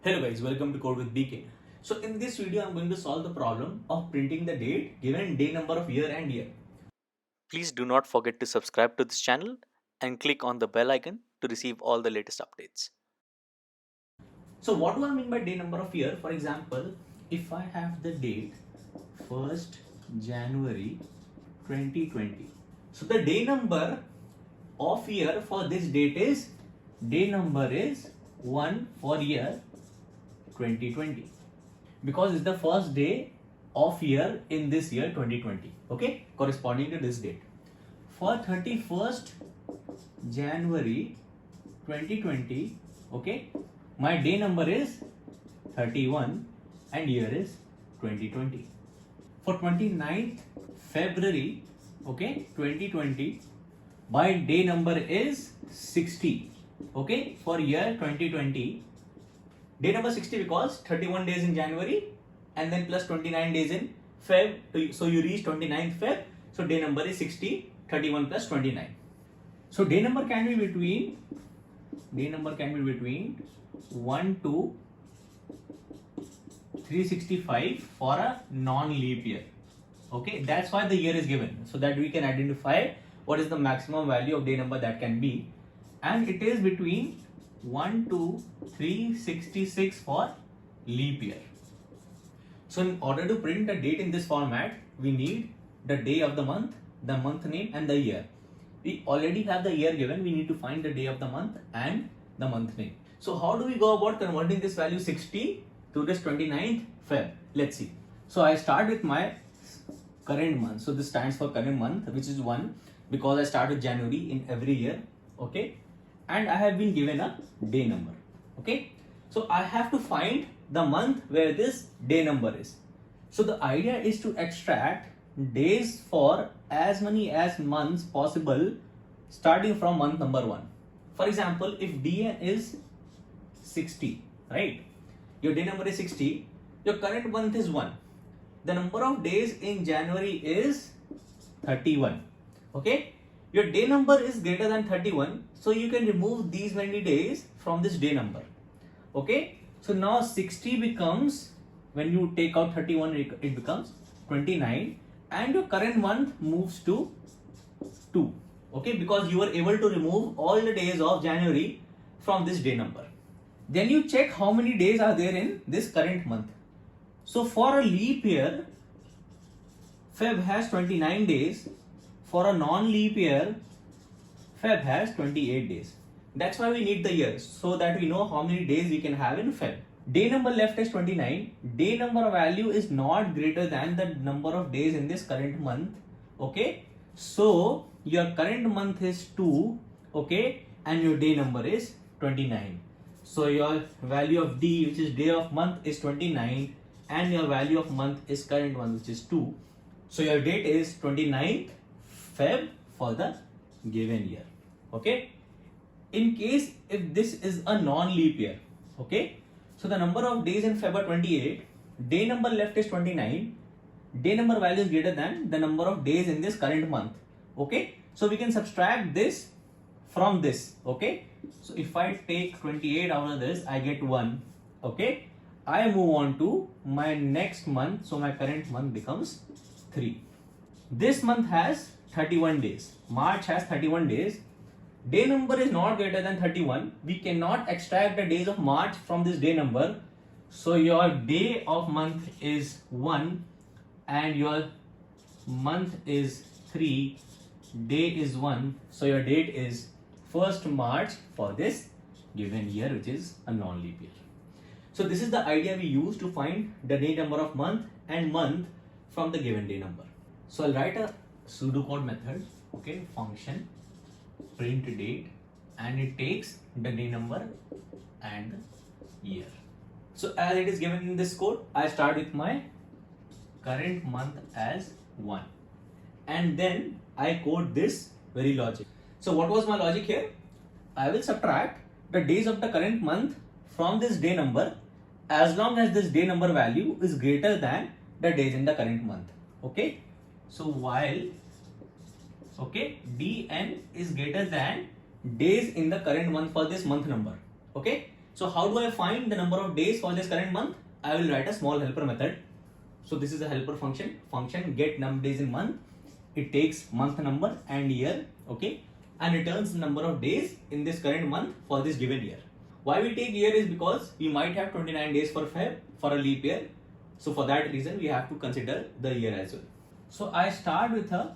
Hello guys, welcome to Code with BK. So in this video, I'm going to solve the problem of printing the date given day number of year and year. Please do not forget to subscribe to this channel and click on the bell icon to receive all the latest updates. So what do I mean by day number of year? For example, if I have the date 1st January 2020. So the day number of year for this date is, day number is 1 for year 2020. Because it's the first day of year in this year 2020, okay, corresponding to this date. For 31st January 2020, okay, my day number is 31 and year is 2020. For 29th February, okay, 2020, my day number is 60, okay, for year 2020. Day number 60 because 31 days in January and then plus 29 days in Feb. So you reach 29th Feb. So day number is 60, 31 plus 29. So day number can be between 1 to 365 for a non-leap year. Okay, that's why the year is given, so that we can identify what is the maximum value of day number that can be, and it is between 1 to 366 for leap year. So in order to print the date in this format, we need the day of the month name and the year. We already have the year given, we need to find the day of the month and the month name. So how do we go about converting this value 60 to this 29th Feb? Let's see. So I start with my current month. So this stands for current month, which is 1, because I start with January in every year, okay, and I have been given a day number, okay. So I have to find the month where this day number is. So the idea is to extract days for as many as months possible starting from month number 1. For example, if DN is 60, right, your day number is 60, your current month is 1, the number of days in January is 31, okay. Your day number is greater than 31, so you can remove these many days from this day number, okay. So now 60 becomes, when you take out 31, it becomes 29, and your current month moves to 2, okay, because you were able to remove all the days of January from this day number. Then you check how many days are there in this current month. So for a leap year, Feb has 29 days. For a non-leap year, Feb has 28 days. That's why we need the years, so that we know how many days we can have in Feb. Day number left is 29. Day number value is not greater than the number of days in this current month, okay. So your current month is 2, okay, and your day number is 29. So your value of D, which is day of month, is 29, and your value of month is current one, which is 2. So your date is 29th Feb for the given year, okay. In case if this is a non-leap year, okay, so the number of days in Feb are 28, day number left is 29, day number value is greater than the number of days in this current month, okay. So we can subtract this from this, okay. So if I take 28 out of this, I get 1, okay. I move on to my next month, so my current month becomes 3. This month has 31 days. March has 31 days. Day number is not greater than 31. We cannot extract the days of March from this day number. So your day of month is 1 and your month is 3. Day is 1. So your date is 1st March for this given year, which is a non-leap year. So this is the idea we use to find the day number of month and month from the given day number. So I'll write a pseudocode method, okay, function print date, and it takes the day number and the year. So as it is given in this code, I start with my current month as 1, and then I code this very logic. So what was my logic here? I will subtract the days of the current month from this day number as long as this day number value is greater than the days in the current month, okay. So while, okay, dn is greater than days in the current month for this month number, okay. So how do I find the number of days for this current month? I will write a small helper method. So this is a helper function get num days in month. It takes month number and year, okay, and returns the number of days in this current month for this given year. Why we take year is because we might have 29 days for Feb for a leap year. So for that reason, we have to consider the year as well. So I start with a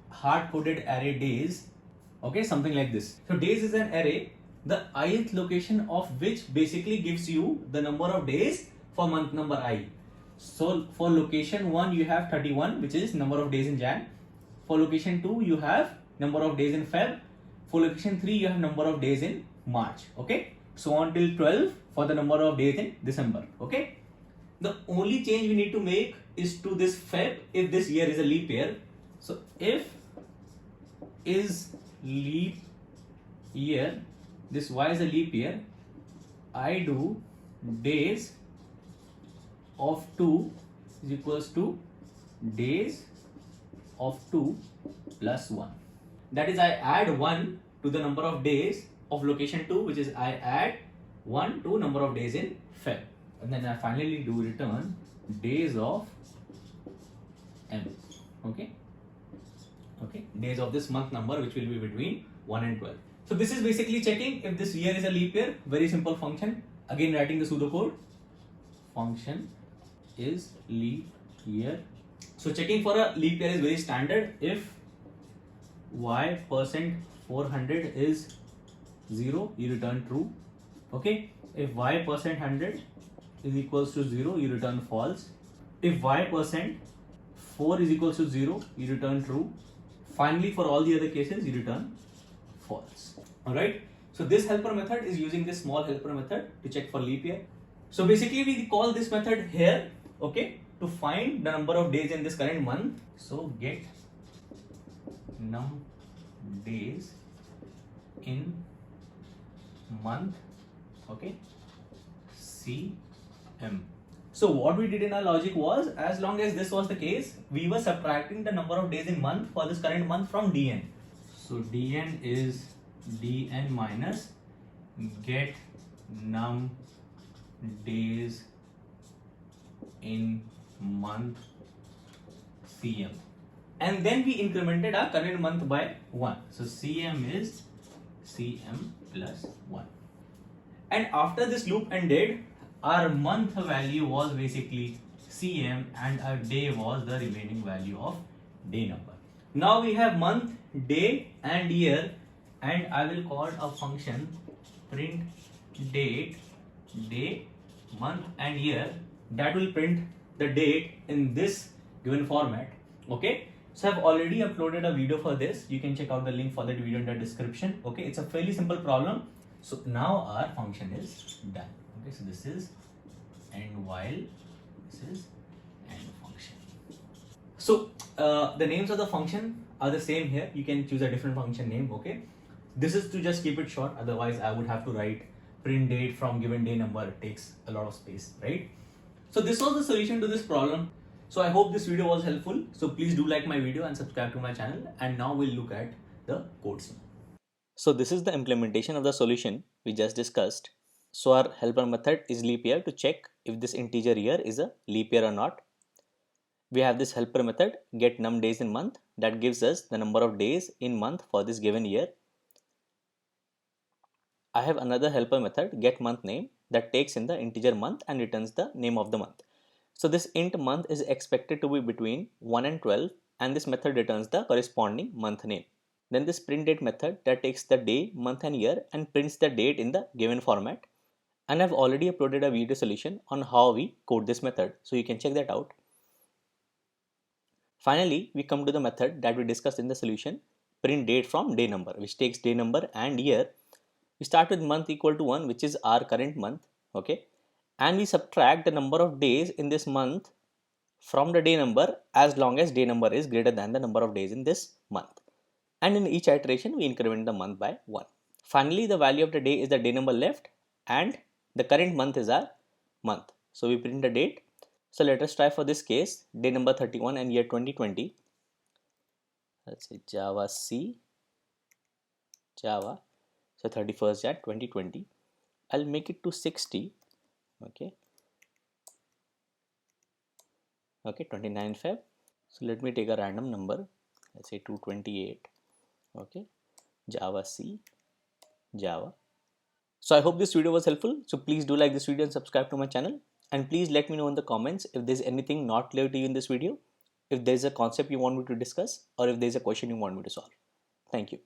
hard-coded array days, okay, something like this. So days is an array, the ith location of which basically gives you the number of days for month number I. So for location 1 you have 31, which is number of days in Jan. For location 2 you have number of days in Feb. For location 3 you have number of days in March, okay. So on till 12 for the number of days in December, okay. The only change we need to make is to this Feb if this year is a leap year. So if is leap year, this Y is a leap year, I do days of 2 is equals to days of 2 plus 1. That is, I add 1 to the number of days of location 2, which is I add 1 to number of days in Feb. And then I finally do return days of M, okay, days of this month number, which will be between 1 and 12. So this is basically checking if this year is a leap year. Very simple function. Again, writing the pseudocode. Function is leap year. So checking for a leap year is very standard. If y%400 is 0, you return true, okay. If y%100 is equals to 0, you return false. If y%4 is equals to 0, you return true. Finally, for all the other cases, you return false. Alright. So this helper method is using this small helper method to check for leap year. So basically we call this method here, okay, to find the number of days in this current month. So get num days in month, okay, CM. So what we did in our logic was, as long as this was the case, we were subtracting the number of days in month for this current month from dn. So dn is dn minus get num days in month CM. And then we incremented our current month by 1. So CM is CM plus 1. And after this loop ended, our month value was basically CM and our day was the remaining value of day number. Now we have month, day and year, and I will call a function print date, day, month and year that will print the date in this given format, okay. So I've already uploaded a video for this. You can check out the link for that video in the description, okay. It's a fairly simple problem. So now our function is done, okay. So this is end while, this is end function. So the names of the function are the same here. You can choose a different function name, okay. This is to just keep it short, otherwise I would have to write print date from given day number. It takes a lot of space, right? So this was the solution to this problem. So I hope this video was helpful. So please do like my video and subscribe to my channel. And now we'll look at the code snippet. So this is the implementation of the solution we just discussed. So our helper method is leap year to check if this integer year is a leap year or not. We have this helper method get num days in month that gives us the number of days in month for this given year. I have another helper method get month name that takes in the integer month and returns the name of the month. So this int month is expected to be between 1 and 12 and this method returns the corresponding month name. Then this print date method that takes the day, month and year and prints the date in the given format. And I've already uploaded a video solution on how we code this method, so you can check that out. Finally, we come to the method that we discussed in the solution, print date from day number, which takes day number and year. We start with month equal to 1, which is our current month, okay, and we subtract the number of days in this month from the day number as long as day number is greater than the number of days in this month. And in each iteration, we increment the month by 1. Finally, the value of the day is the day number left and the current month is our month. So we print the date. So let us try for this case, day number 31 and year 2020. Let's say Java C, Java. So 31st Jan 2020. I'll make it to 60. Okay. Okay, 29 Feb. So let me take a random number. Let's say 228. Okay. Java C, Java. So I hope this video was helpful. So please do like this video and subscribe to my channel. And please let me know in the comments if there's anything not clear to you in this video, if there's a concept you want me to discuss, or if there's a question you want me to solve. Thank you.